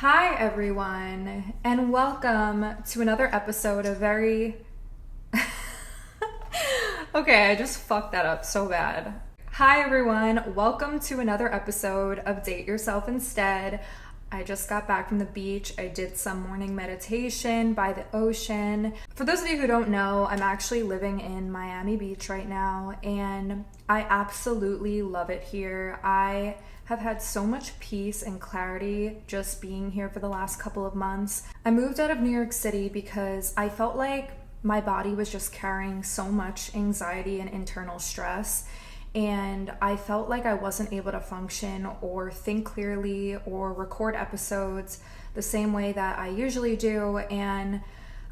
Hi, everyone, and welcome to another episode of very. Okay, I just fucked that up so bad. Hi, everyone, welcome to another episode of Date Yourself Instead. I just got back from the beach. I did some morning meditation by the ocean. For those of you who don't know, I'm actually living in Miami Beach right now, and I absolutely love it here. I have had so much peace and clarity just being here for the last couple of months. I moved out of New York City because I felt like my body was just carrying so much anxiety and internal stress, and I felt like I wasn't able to function or think clearly or record episodes the same way that I usually do. And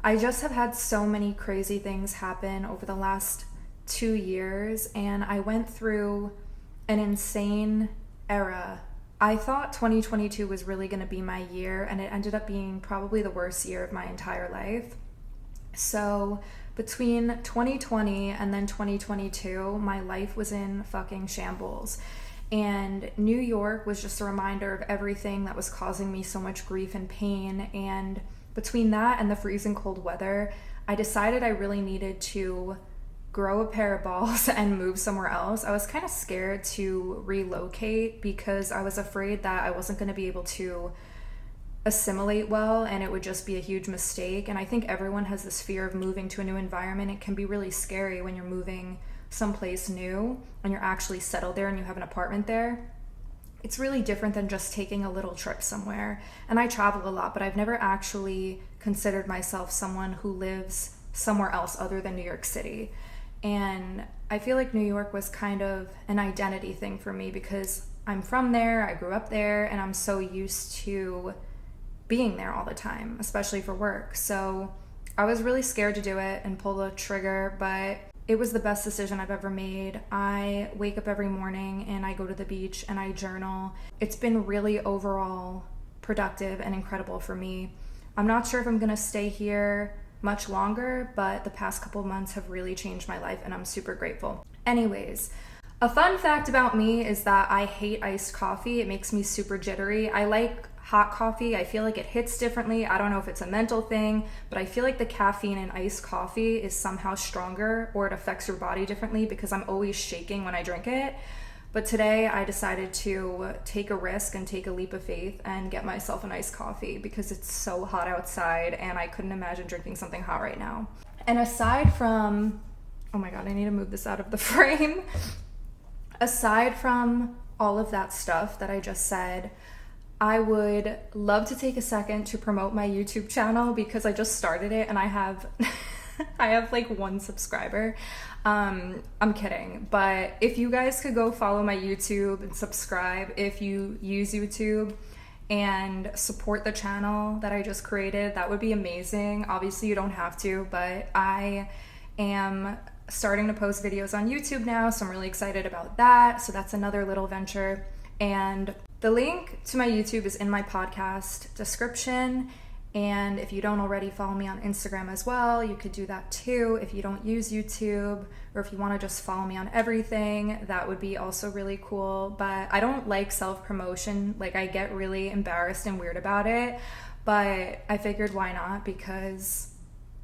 I just have had so many crazy things happen over the last 2 years, and I went through an insane era. I thought 2022 was really going to be my year, and it ended up being probably the worst year of my entire life. So between 2020 and then 2022, my life was in fucking shambles. And New York was just a reminder of everything that was causing me so much grief and pain. And between that and the freezing cold weather, I decided I really needed to grow a pair of balls and move somewhere else. I was kind of scared to relocate because I was afraid that I wasn't going to be able to assimilate well and it would just be a huge mistake. And I think everyone has this fear of moving to a new environment. It can be really scary when you're moving someplace new and you're actually settled there and you have an apartment there. It's really different than just taking a little trip somewhere. And I travel a lot, but I've never actually considered myself someone who lives somewhere else other than New York City. And I feel like New York was kind of an identity thing for me because I'm from there, I grew up there, and I'm so used to being there all the time, especially for work. So I was really scared to do it and pull the trigger, but it was the best decision I've ever made. I wake up every morning and I go to the beach and I journal. It's been really overall productive and incredible for me. I'm not sure if I'm gonna stay here much longer, but the past couple months have really changed my life and I'm super grateful. Anyways, a fun fact about me is that I hate iced coffee. It makes me super jittery. I like hot coffee. I feel like it hits differently. I don't know if it's a mental thing, but I feel like the caffeine in iced coffee is somehow stronger or it affects your body differently because I'm always shaking when I drink it. But today I decided to take a risk and take a leap of faith and get myself an iced coffee because it's so hot outside and I couldn't imagine drinking something hot right now. And aside from, oh my God, I need to move this out of the frame. Aside from all of that stuff that I just said, I would love to take a second to promote my YouTube channel because I just started it and I have I have like 1 subscriber. I'm kidding, but if you guys could go follow my YouTube and subscribe if you use YouTube and support the channel that I just created, that would be amazing. Obviously you don't have to, but I am starting to post videos on YouTube now, so I'm really excited about that. So that's another little venture. And the link to my YouTube is in my podcast description. And if you don't already follow me on Instagram as well, you could do that too. If you don't use YouTube or if you want to just follow me on everything, that would be also really cool. But I don't like self-promotion. Like I get really embarrassed and weird about it. But I figured why not, because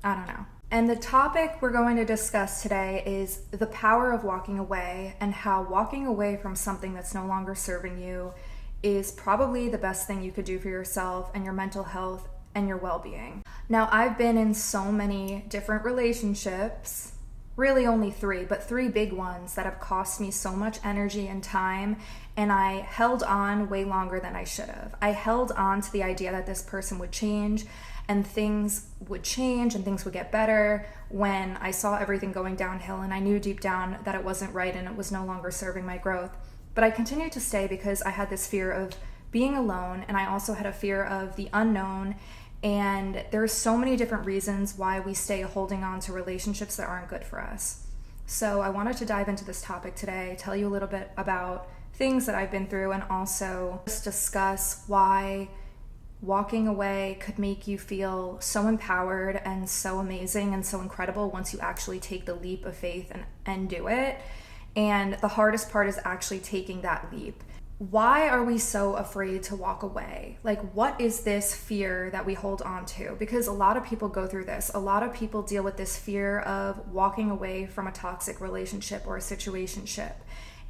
I don't know. And the topic we're going to discuss today is the power of walking away and how walking away from something that's no longer serving you is probably the best thing you could do for yourself and your mental health and your well-being. Now, I've been in so many different relationships, really only 3, but 3 big ones that have cost me so much energy and time, and I held on way longer than I should have. I held on to the idea that this person would change and things would change and things would get better when I saw everything going downhill and I knew deep down that it wasn't right and it was no longer serving my growth. But I continued to stay because I had this fear of being alone, and I also had a fear of the unknown. And there are so many different reasons why we stay holding on to relationships that aren't good for us. So I wanted to dive into this topic today, tell you a little bit about things that I've been through, and also just discuss why walking away could make you feel so empowered and so amazing and so incredible once you actually take the leap of faith and do it. And the hardest part is actually taking that leap. why are we so afraid to walk away? Like, what is this fear that we hold on to? Because a lot of people go through this. A lot of people deal with this fear of walking away from a toxic relationship or a situationship.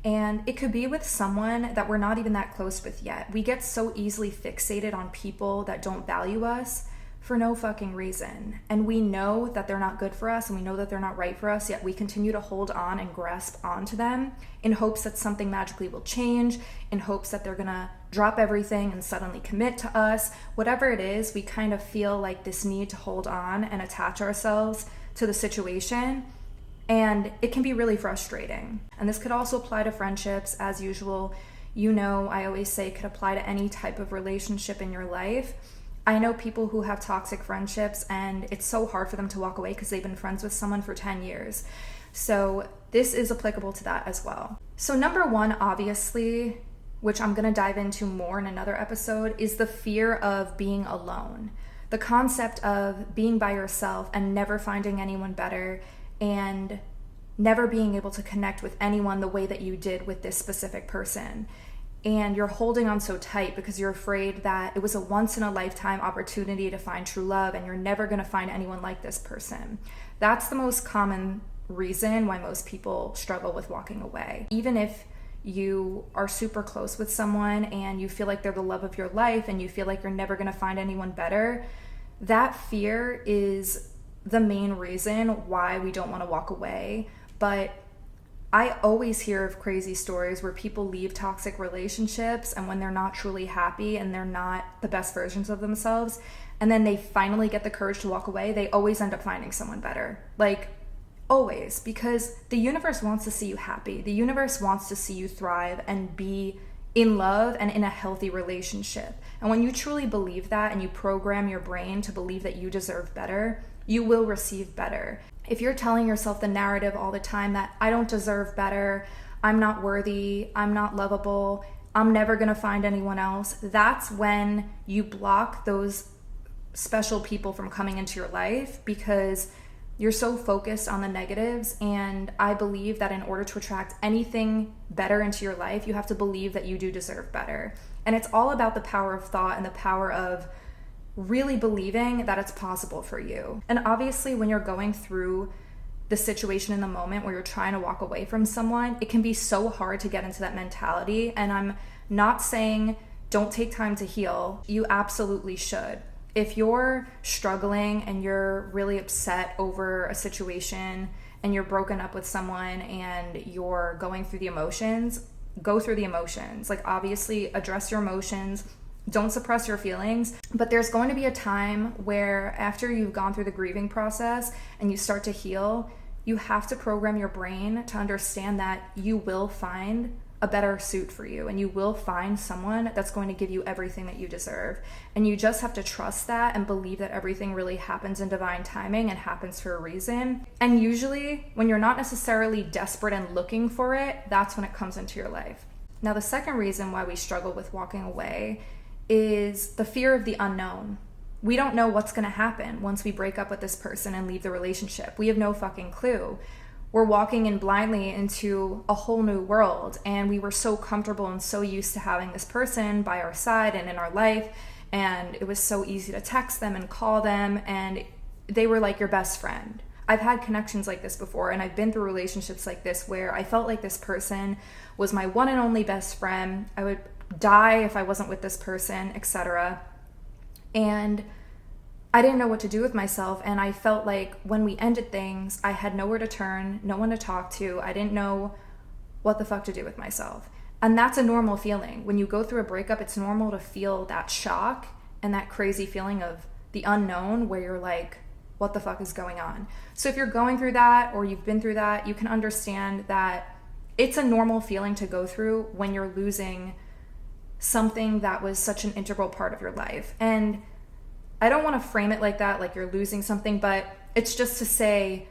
And it could be with someone that we're not even that close with yet. We get so easily fixated on people that don't value us for no fucking reason. And we know that they're not good for us and we know that they're not right for us, yet we continue to hold on and grasp onto them in hopes that something magically will change, in hopes that they're gonna drop everything and suddenly commit to us. Whatever it is, we kind of feel like this need to hold on and attach ourselves to the situation. And it can be really frustrating. And this could also apply to friendships, as usual. You know, I always say it could apply to any type of relationship in your life. I know people who have toxic friendships and it's so hard for them to walk away because they've been friends with someone for 10 years. So this is applicable to that as well. So number one, obviously, which I'm going to dive into more in another episode, is the fear of being alone. The concept of being by yourself and never finding anyone better and never being able to connect with anyone the way that you did with this specific person. And you're holding on so tight because you're afraid that it was a once-in-a-lifetime opportunity to find true love and you're never going to find anyone like this person. That's the most common reason why most people struggle with walking away. Even if you are super close with someone and you feel like they're the love of your life and you feel like you're never going to find anyone better, that fear is the main reason why we don't want to walk away. But I always hear of crazy stories where people leave toxic relationships and when they're not truly happy and they're not the best versions of themselves, and then they finally get the courage to walk away, they always end up finding someone better. Like, always. Because the universe wants to see you happy. The universe wants to see you thrive and be in love and in a healthy relationship. And when you truly believe that and you program your brain to believe that you deserve better, you will receive better. If you're telling yourself the narrative all the time that I don't deserve better, I'm not worthy, I'm not lovable, I'm never gonna find anyone else, that's when you block those special people from coming into your life because you're so focused on the negatives. And I believe that in order to attract anything better into your life, you have to believe that you do deserve better. And it's all about the power of thought and the power of really believing that it's possible for you. And obviously, when you're going through the situation in the moment where you're trying to walk away from someone, it can be so hard to get into that mentality. And I'm not saying don't take time to heal. You absolutely should. If you're struggling and you're really upset over a situation and you're broken up with someone and you're going through the emotions, go through the emotions. Like, obviously, address your emotions. Don't suppress your feelings, but there's going to be a time where after you've gone through the grieving process and you start to heal, you have to program your brain to understand that you will find a better suit for you and you will find someone that's going to give you everything that you deserve. And you just have to trust that and believe that everything really happens in divine timing and happens for a reason. And usually when you're not necessarily desperate and looking for it, that's when it comes into your life. Now, the second reason why we struggle with walking away is the fear of the unknown. We don't know what's going to happen once we break up with this person and leave the relationship. We have no fucking clue. We're walking in blindly into a whole new world, and we were so comfortable and so used to having this person by our side and in our life, and it was so easy to text them and call them, and they were like your best friend. I've had connections like this before, and I've been through relationships like this where I felt like this person was my one and only best friend. I would die if I wasn't with this person, etc. And I didn't know what to do with myself, and I felt like when we ended things, I had nowhere to turn, no one to talk to. I didn't know what the fuck to do with myself. And that's a normal feeling. When you go through a breakup, it's normal to feel that shock and that crazy feeling of the unknown where you're like, what the fuck is going on? So if you're going through that or you've been through that, you can understand that it's a normal feeling to go through when you're losing something that was such an integral part of your life. And I don't want to frame it like that, like you're losing something, but it's just to say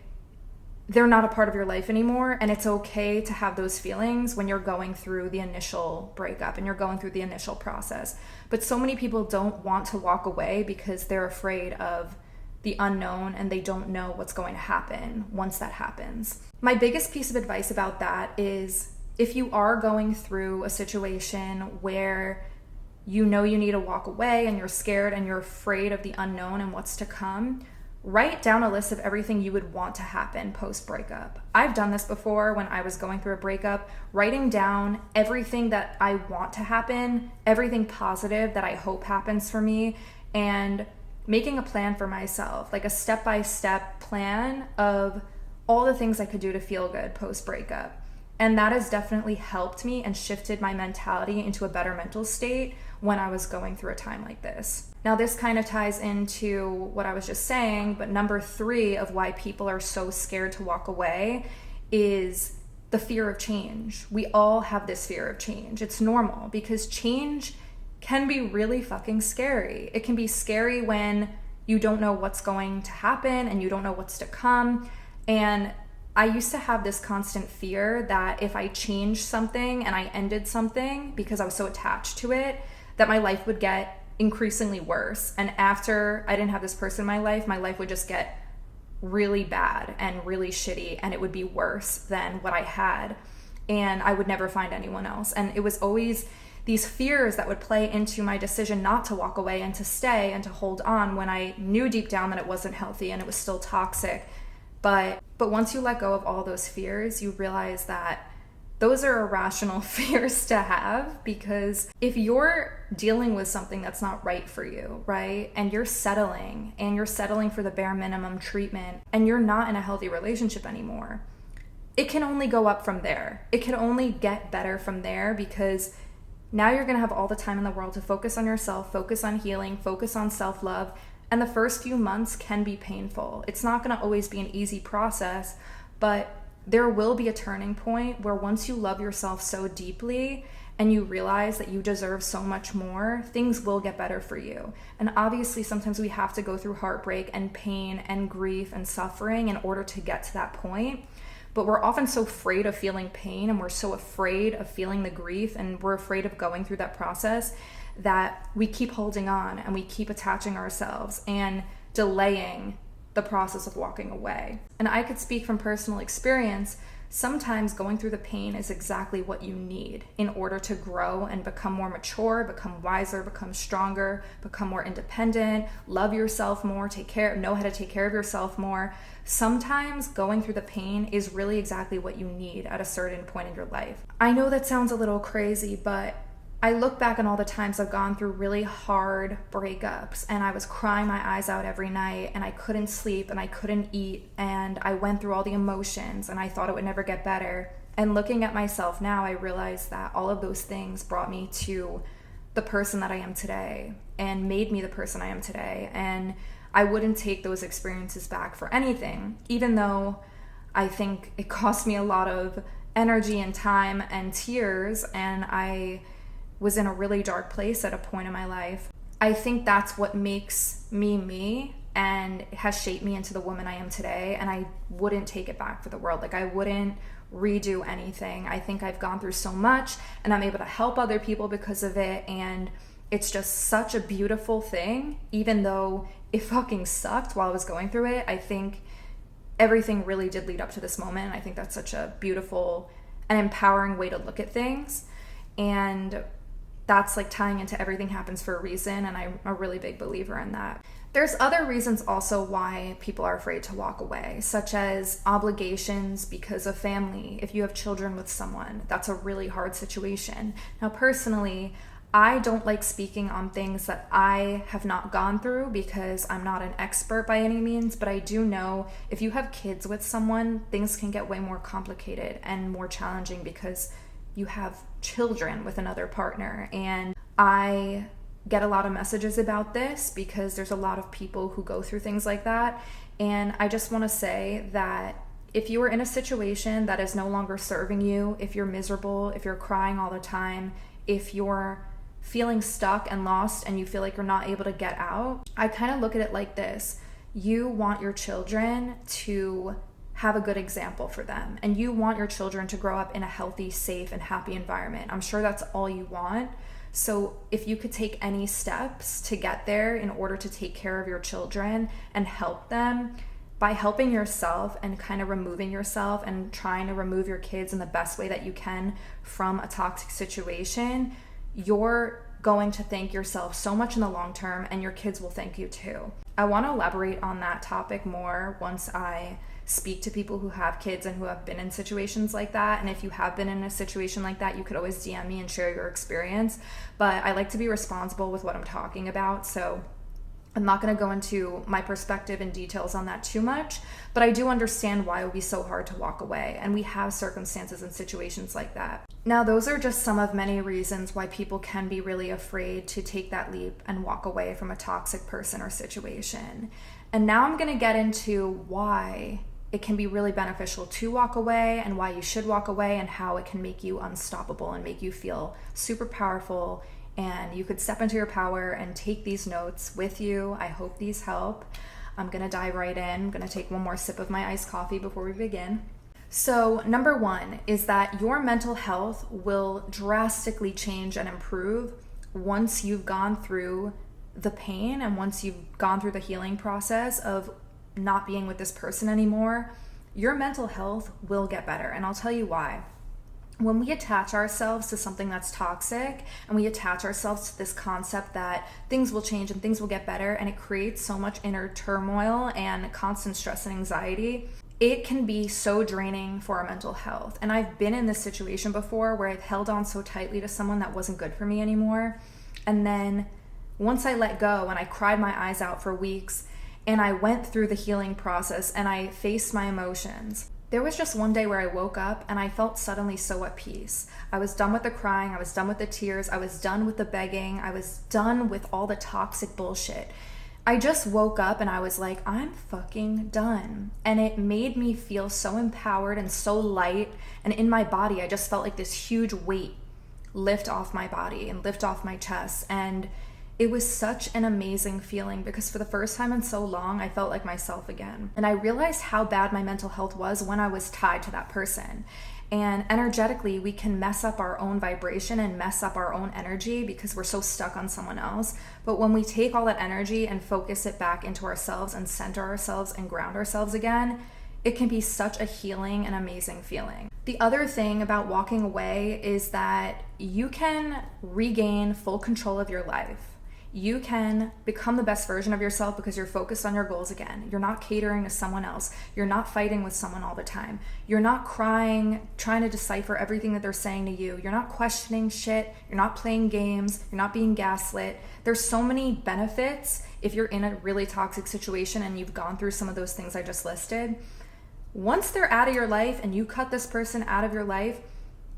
they're not a part of your life anymore, and it's okay to have those feelings when you're going through the initial breakup and you're going through the initial process. But so many people don't want to walk away because they're afraid of the unknown and they don't know what's going to happen once that happens. My biggest piece of advice about that is if you are going through a situation where you know you need to walk away and you're scared and you're afraid of the unknown and what's to come, write down a list of everything you would want to happen post-breakup. I've done this before when I was going through a breakup, writing down everything that I want to happen, everything positive that I hope happens for me, and making a plan for myself, like a step-by-step plan of all the things I could do to feel good post-breakup. And that has definitely helped me and shifted my mentality into a better mental state when I was going through a time like this. Now, this kind of ties into what I was just saying, but number 3 of why people are so scared to walk away is the fear of change. We all have this fear of change. It's normal because change can be really fucking scary. It can be scary when you don't know what's going to happen and you don't know what's to come. And I used to have this constant fear that if I changed something and I ended something because I was so attached to it, that my life would get increasingly worse. And after I didn't have this person in my life would just get really bad and really shitty, and it would be worse than what I had. And I would never find anyone else. And it was always these fears that would play into my decision not to walk away and to stay and to hold on when I knew deep down that it wasn't healthy and it was still toxic. But once you let go of all those fears, you realize that those are irrational fears to have, because if you're dealing with something that's not right for you, right, and you're settling for the bare minimum treatment and you're not in a healthy relationship anymore, it can only go up from there. It can only get better from there, because now you're going to have all the time in the world to focus on yourself, focus on healing, focus on self-love. And the first few months can be painful. It's not going to always be an easy process, but there will be a turning point where once you love yourself so deeply and you realize that you deserve so much more, things will get better for you. And obviously, sometimes we have to go through heartbreak and pain and grief and suffering in order to get to that point. But we're often so afraid of feeling pain, and we're so afraid of feeling the grief, and we're afraid of going through that process, that we keep holding on and we keep attaching ourselves and delaying the process of walking away. And I could speak from personal experience. Sometimes going through the pain is exactly what you need in order to grow and become more mature, become wiser, become stronger, become more independent, love yourself more, know how to take care of yourself more. Sometimes going through the pain is really exactly what you need at a certain point in your life. I know that sounds a little crazy, but I look back on all the times I've gone through really hard breakups, and I was crying my eyes out every night, and I couldn't sleep and I couldn't eat, and I went through all the emotions and I thought it would never get better. And looking at myself now, I realize that all of those things brought me to the person that I am today and made me the person I am today. And I wouldn't take those experiences back for anything, even though I think it cost me a lot of energy and time and tears, and I was in a really dark place at a point in my life. I think that's what makes me me and has shaped me into the woman I am today, and I wouldn't take it back for the world. Like, I wouldn't redo anything. I think I've gone through so much, and I'm able to help other people because of it, and it's just such a beautiful thing. Even though it fucking sucked while I was going through it, I think everything really did lead up to this moment, and I think that's such a beautiful and empowering way to look at things. And that's like tying into everything happens for a reason, and I'm a really big believer in that. There's other reasons also why people are afraid to walk away, such as obligations because of family. If you have children with someone, that's a really hard situation. Now, personally, I don't like speaking on things that I have not gone through because I'm not an expert by any means, but I do know if you have kids with someone, things can get way more complicated and more challenging because you have children with another partner. And I get a lot of messages about this because there's a lot of people who go through things like that. And I just want to say that if you are in a situation that is no longer serving you, if you're miserable, if you're crying all the time, if you're feeling stuck and lost and you feel like you're not able to get out, I kind of look at it like this. You want your children to have a good example for them, and you want your children to grow up in a healthy, safe, and happy environment. I'm sure that's all you want. So if you could take any steps to get there in order to take care of your children and help them by helping yourself and kind of removing yourself and trying to remove your kids in the best way that you can from a toxic situation, you're going to thank yourself so much in the long term, and your kids will thank you too. I want to elaborate on that topic more once I speak to people who have kids and who have been in situations like that. And if you have been in a situation like that, you could always DM me and share your experience. But I like to be responsible with what I'm talking about, so I'm not going to go into my perspective and details on that too much, but I do understand why it would be so hard to walk away, and we have circumstances and situations like that. Now, those are just some of many reasons why people can be really afraid to take that leap and walk away from a toxic person or situation. And now I'm going to get into why it can be really beneficial to walk away, and why you should walk away, and how it can make you unstoppable and make you feel super powerful. And you could step into your power and take these notes with you. I hope these help. I'm gonna dive right in. I'm gonna take one more sip of my iced coffee before we begin. So number one is that your mental health will drastically change and improve once you've gone through the pain and once you've gone through the healing process of not being with this person anymore. Your mental health will get better, and I'll tell you why. When we attach ourselves to something that's toxic, and we attach ourselves to this concept that things will change and things will get better, and it creates so much inner turmoil and constant stress and anxiety, it can be so draining for our mental health. And I've been in this situation before where I've held on so tightly to someone that wasn't good for me anymore. And then once I let go and I cried my eyes out for weeks and I went through the healing process and I faced my emotions, there was just one day where I woke up and I felt suddenly so at peace. I was done with the crying, I was done with the tears, I was done with the begging, I was done with all the toxic bullshit. I just woke up and I was like, I'm fucking done. And it made me feel so empowered and so light. And in my body, I just felt like this huge weight lift off my body and lift off my chest. And it was such an amazing feeling because for the first time in so long, I felt like myself again. And I realized how bad my mental health was when I was tied to that person. And energetically, we can mess up our own vibration and mess up our own energy because we're so stuck on someone else. But when we take all that energy and focus it back into ourselves and center ourselves and ground ourselves again, it can be such a healing and amazing feeling. The other thing about walking away is that you can regain full control of your life. You can become the best version of yourself because you're focused on your goals again. You're not catering to someone else. You're not fighting with someone all the time. You're not crying, trying to decipher everything that they're saying to you. You're not questioning shit. You're not playing games. You're not being gaslit. There's so many benefits if you're in a really toxic situation and you've gone through some of those things I just listed. Once they're out of your life and you cut this person out of your life,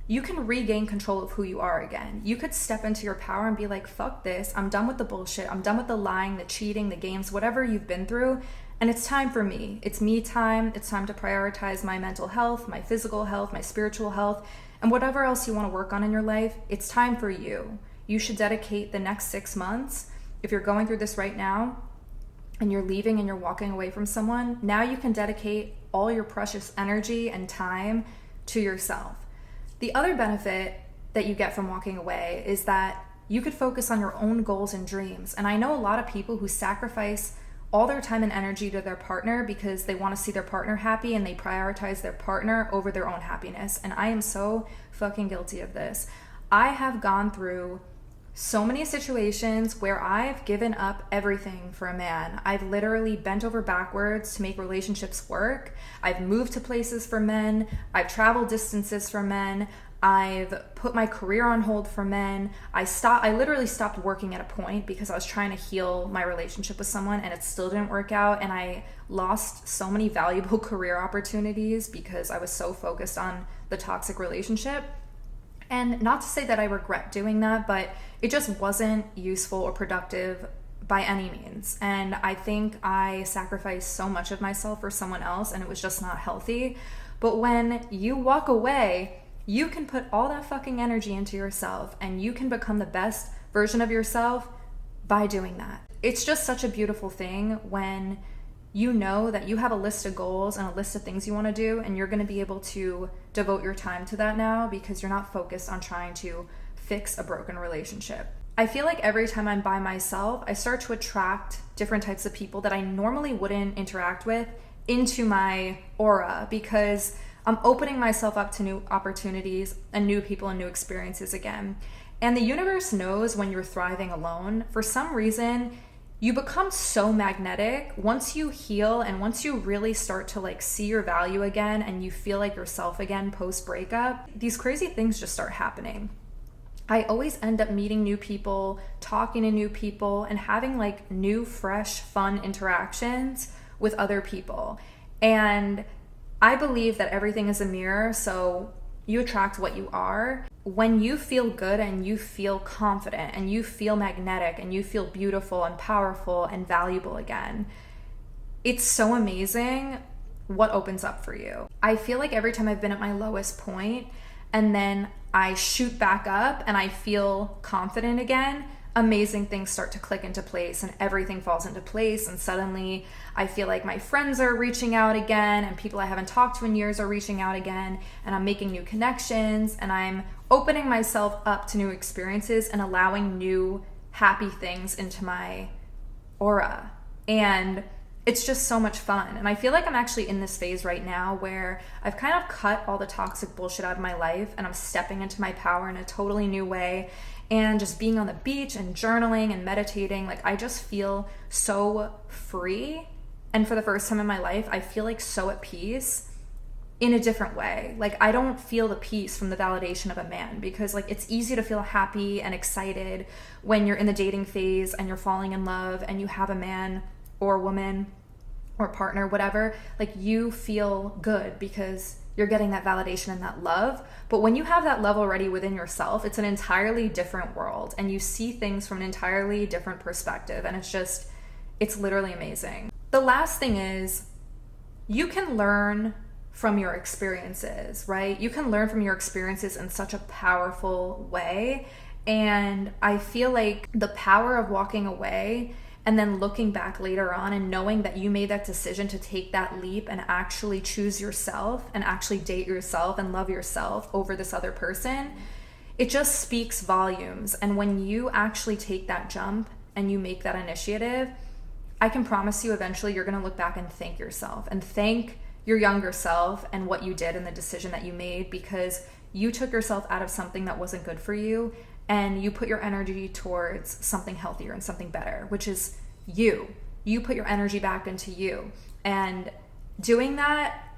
you can regain control of who you are again. You could step into your power and be like, fuck this. I'm done with the bullshit. I'm done with the lying, the cheating, the games, whatever you've been through. And it's time for me. It's me time. It's time to prioritize my mental health, my physical health, my spiritual health, and whatever else you want to work on in your life. It's time for you. You should dedicate the next 6 months. If you're going through this right now and you're leaving and you're walking away from someone, now you can dedicate all your precious energy and time to yourself. The other benefit that you get from walking away is that you could focus on your own goals and dreams. And I know a lot of people who sacrifice all their time and energy to their partner because they want to see their partner happy and they prioritize their partner over their own happiness. And I am so fucking guilty of this. I have gone through so many situations where I've given up everything for a man. I've literally bent over backwards to make relationships work. I've moved to places for men. I've traveled distances for men. I've put my career on hold for men. I literally stopped working at a point because I was trying to heal my relationship with someone and it still didn't work out. And I lost so many valuable career opportunities because I was so focused on the toxic relationship. And not to say that I regret doing that, but it just wasn't useful or productive by any means. And I think I sacrificed so much of myself for someone else and it was just not healthy. But when you walk away, you can put all that fucking energy into yourself and you can become the best version of yourself by doing that. It's just such a beautiful thing when you know that you have a list of goals and a list of things you want to do and you're going to be able to devote your time to that now because you're not focused on trying to fix a broken relationship. I feel like every time I'm by myself, I start to attract different types of people that I normally wouldn't interact with into my aura because I'm opening myself up to new opportunities and new people and new experiences again. And the universe knows when you're thriving alone. For some reason, you become so magnetic once you heal and once you really start to like see your value again and you feel like yourself again post breakup. These crazy things just start happening. I always end up meeting new people, talking to new people, and having like new, fresh, fun interactions with other people. And I believe that everything is a mirror, so you attract what you are. When you feel good and you feel confident and you feel magnetic and you feel beautiful and powerful and valuable again, it's so amazing what opens up for you. I feel like every time I've been at my lowest point and then I shoot back up and I feel confident again, amazing things start to click into place and everything falls into place, and suddenly I feel like my friends are reaching out again and people I haven't talked to in years are reaching out again, and I'm making new connections and I'm opening myself up to new experiences and allowing new happy things into my aura. And it's just so much fun. And I feel like I'm actually in this phase right now where I've kind of cut all the toxic bullshit out of my life and I'm stepping into my power in a totally new way. And just being on the beach and journaling and meditating, like I just feel so free. And for the first time in my life, I feel like so at peace in a different way. Like I don't feel the peace from the validation of a man, because like it's easy to feel happy and excited when you're in the dating phase and you're falling in love and you have a man or woman or partner, whatever, like you feel good because you're getting that validation and that love. But when you have that love already within yourself, it's an entirely different world and you see things from an entirely different perspective. And it's literally amazing. The last thing is you can learn from your experiences, right? You can learn from your experiences in such a powerful way. And I feel like the power of walking away and then looking back later on and knowing that you made that decision to take that leap and actually choose yourself and actually date yourself and love yourself over this other person, it just speaks volumes. And when you actually take that jump and you make that initiative, I can promise you eventually you're going to look back and thank yourself and thank your younger self and what you did and the decision that you made, because you took yourself out of something that wasn't good for you and you put your energy towards something healthier and something better, which is you. You put your energy back into you. And doing that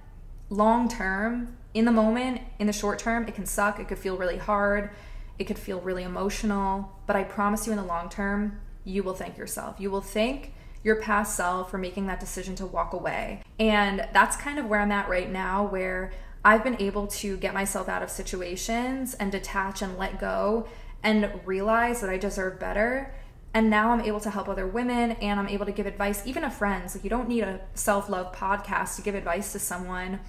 long term, in the moment, in the short term, it can suck. It could feel really hard. It could feel really emotional. But I promise you in the long term, you will thank yourself. You will thank your past self for making that decision to walk away. And that's kind of where I'm at right now, where I've been able to get myself out of situations and detach and let go and realize that I deserve better. And now I'm able to help other women and I'm able to give advice, even to friends. Like you don't need a self-love podcast to give advice to someone.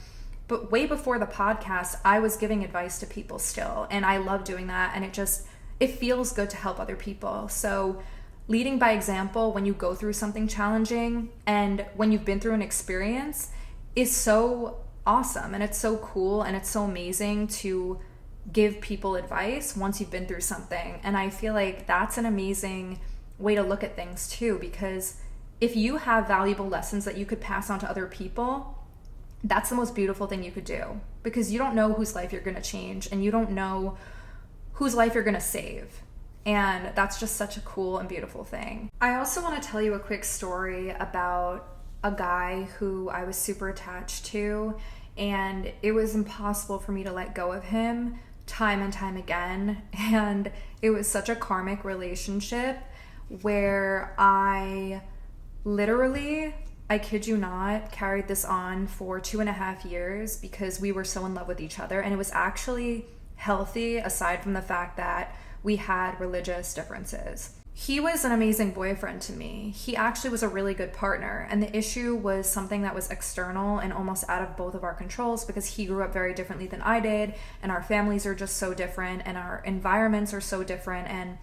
But way before the podcast, I was giving advice to people still. And I love doing that. And it feels good to help other people. So leading by example when you go through something challenging and when you've been through an experience is so awesome. And it's so cool and it's so amazing to give people advice once you've been through something. And I feel like that's an amazing way to look at things too, because if you have valuable lessons that you could pass on to other people, that's the most beautiful thing you could do, because you don't know whose life you're going to change and you don't know whose life you're going to save. And that's just such a cool and beautiful thing. I also want to tell you a quick story about a guy who I was super attached to, and it was impossible for me to let go of him time and time again. And it was such a karmic relationship where I literally, I kid you not, carried this on for 2.5 years because we were so in love with each other. And it was actually healthy aside from the fact that we had religious differences. He was an amazing boyfriend to me. He actually was a really good partner. And the issue was something that was external and almost out of both of our controls, because he grew up very differently than I did. And our families are just so different and our environments are so different. And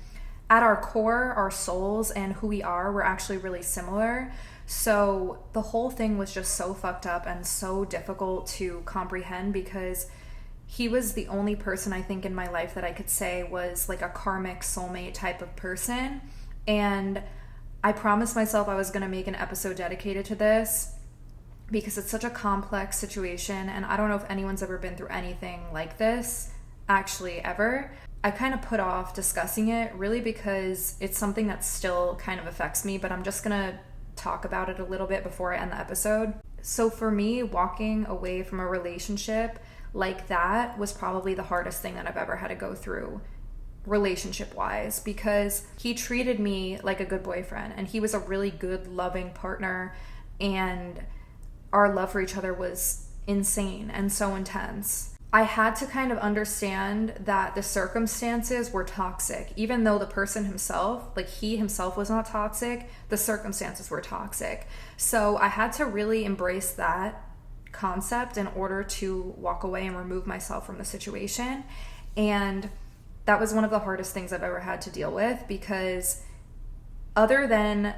at our core, our souls and who we are, we're actually really similar. So the whole thing was just so fucked up and so difficult to comprehend, because he was the only person I think in my life that I could say was like a karmic soulmate type of person. And I promised myself I was going to make an episode dedicated to this. because it's such a complex situation, and I don't know if anyone's ever been through anything like this, actually, ever. I kind of put off discussing it really because it's something that still kind of affects me, but I'm just gonna talk about it a little bit before I end the episode. So for me, walking away from a relationship like that was probably the hardest thing that I've ever had to go through, relationship wise, because he treated me like a good boyfriend, and he was a really good, loving partner, and our love for each other was insane and so intense. I had to kind of understand that the circumstances were toxic. Even though the person himself, like he himself was not toxic, the circumstances were toxic. So I had to really embrace that concept in order to walk away and remove myself from the situation. And that was one of the hardest things I've ever had to deal with, because other than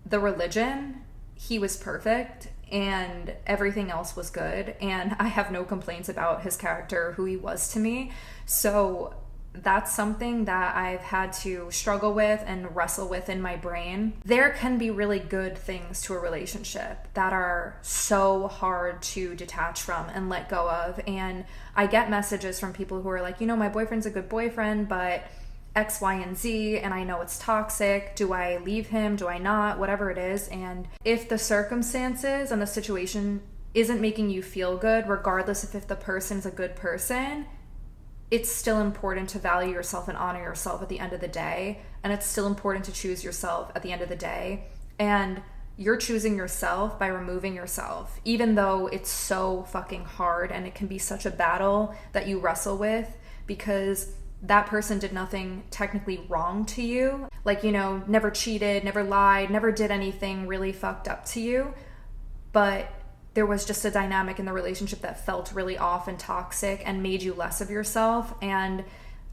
the religion, he was perfect and everything else was good, and I have no complaints about his character, who he was to me. So that's something that I've had to struggle with and wrestle with in my brain. There can be really good things to a relationship that are so hard to detach from and let go of. And I get messages from people who are like, my boyfriend's a good boyfriend, but X, Y, and Z, and I know it's toxic. Do I leave him? Do I not? Whatever it is. And if the circumstances and the situation isn't making you feel good, regardless of if the person's a good person, it's still important to value yourself and honor yourself at the end of the day. And it's still important to choose yourself at the end of the day. And you're choosing yourself by removing yourself, even though it's so fucking hard and it can be such a battle that you wrestle with, because that person did nothing technically wrong to you. Like, never cheated, never lied, never did anything really fucked up to you. But there was just a dynamic in the relationship that felt really off and toxic and made you less of yourself. And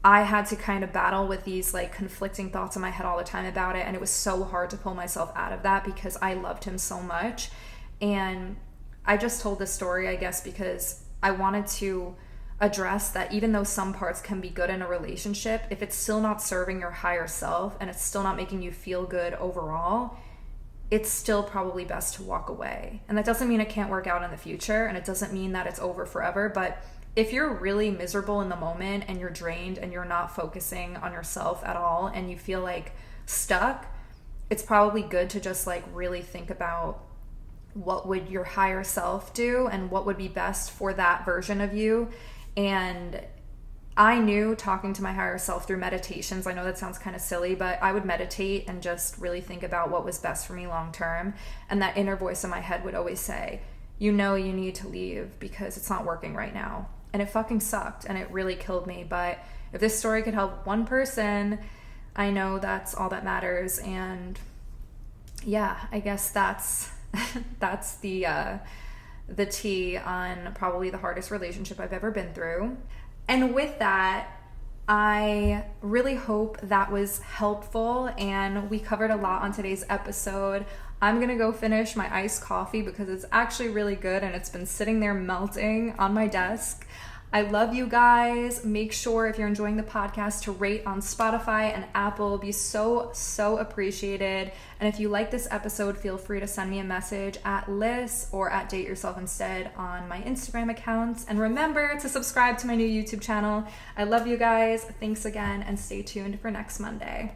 I had to kind of battle with these like conflicting thoughts in my head all the time about it. And it was so hard to pull myself out of that because I loved him so much. And I just told this story, I guess, because I wanted to address that even though some parts can be good in a relationship, if it's still not serving your higher self and it's still not making you feel good overall, it's still probably best to walk away. And that doesn't mean it can't work out in the future, and it doesn't mean that it's over forever, but if you're really miserable in the moment and you're drained and you're not focusing on yourself at all and you feel like stuck, it's probably good to just like really think about what would your higher self do and what would be best for that version of you. And I knew, talking to my higher self through meditations, I know that sounds kind of silly, but I would meditate and just really think about what was best for me long term. And that inner voice in my head would always say, you need to leave because it's not working right now. And it fucking sucked and it really killed me. But if this story could help one person, I know that's all that matters. And yeah, I guess that's the tea on probably the hardest relationship I've ever been through. And with that, I really hope that was helpful, and we covered a lot on today's episode. I'm gonna go finish my iced coffee because it's actually really good and it's been sitting there melting on my desk. I love you guys. Make sure, if you're enjoying the podcast, to rate on Spotify and Apple. It'll be so appreciated. And if you like this episode, feel free to send me a message at Liz or at Date Yourself Instead on my Instagram accounts. And remember to subscribe to my new YouTube channel. I love you guys. Thanks again, and stay tuned for next Monday.